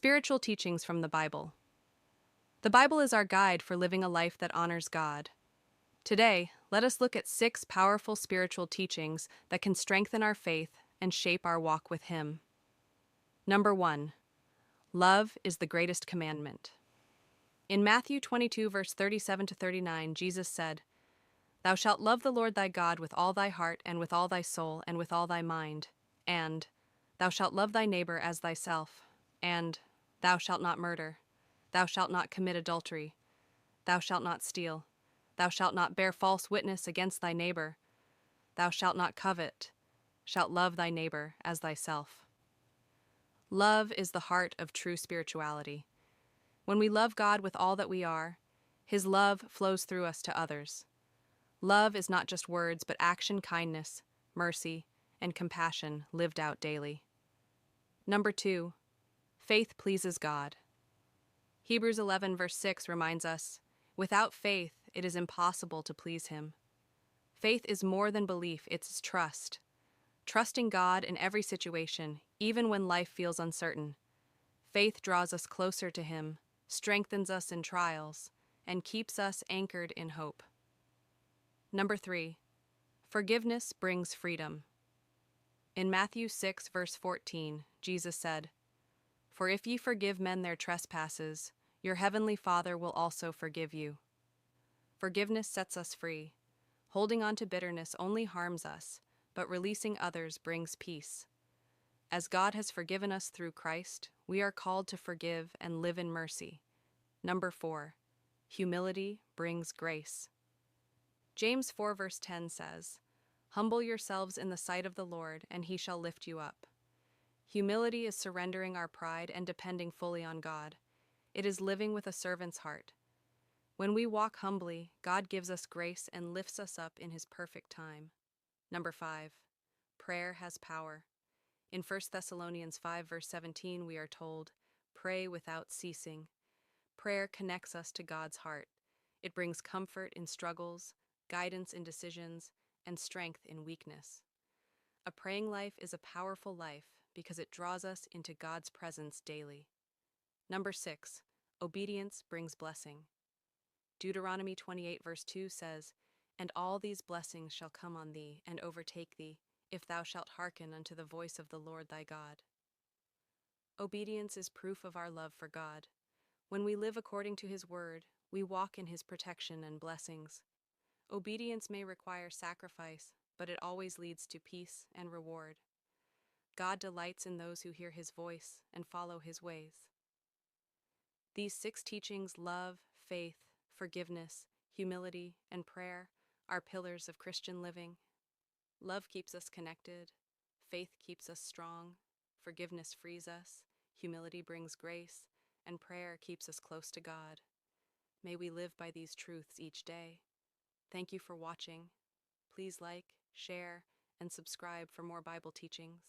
Spiritual teachings from the Bible. The Bible is our guide for living a life that honors God. Today, let us look at 6 powerful spiritual teachings that can strengthen our faith and shape our walk with Him. Number 1. Love is the greatest commandment. In Matthew 22, verse 37 to 39, Jesus said, "Thou shalt love the Lord thy God with all thy heart, and with all thy soul, and with all thy mind, and thou shalt love thy neighbor as thyself, and thou shalt not murder, thou shalt not commit adultery, thou shalt not steal, thou shalt not bear false witness against thy neighbor, thou shalt not covet, shalt love thy neighbor as thyself." Love is the heart of true spirituality. When we love God with all that we are, His love flows through us to others. Love is not just words, but action, kindness, mercy, and compassion lived out daily. Number 2. Faith pleases God. Hebrews 11 verse 6 reminds us, "Without faith it is impossible to please Him." Faith is more than belief, it's trust. Trusting God in every situation, even when life feels uncertain. Faith draws us closer to Him, strengthens us in trials, and keeps us anchored in hope. Number 3. Forgiveness brings freedom. In Matthew 6 verse 14, Jesus said, "For if ye forgive men their trespasses, your heavenly Father will also forgive you." Forgiveness sets us free. Holding on to bitterness only harms us, but releasing others brings peace. As God has forgiven us through Christ, we are called to forgive and live in mercy. Number 4. Humility brings grace. James 4 verse 10 says, "Humble yourselves in the sight of the Lord, and He shall lift you up." Humility is surrendering our pride and depending fully on God. It is living with a servant's heart. When we walk humbly, God gives us grace and lifts us up in His perfect time. Number 5. Prayer has power. In 1 Thessalonians 5 verse 17 we are told, "Pray without ceasing." Prayer connects us to God's heart. It brings comfort in struggles, guidance in decisions, and strength in weakness. A praying life is a powerful life because it draws us into God's presence daily. Number 6. Obedience brings blessing. Deuteronomy 28 verse 2 says, "And all these blessings shall come on thee and overtake thee, if thou shalt hearken unto the voice of the Lord thy God." Obedience is proof of our love for God. When we live according to His word, we walk in His protection and blessings. Obedience may require sacrifice, but it always leads to peace and reward. God delights in those who hear His voice and follow His ways. These 6 teachings, love, faith, forgiveness, humility, and prayer, are pillars of Christian living. Love keeps us connected, faith keeps us strong, forgiveness frees us, humility brings grace, and prayer keeps us close to God. May we live by these truths each day. Thank you for watching. Please like, share, and subscribe for more Bible teachings.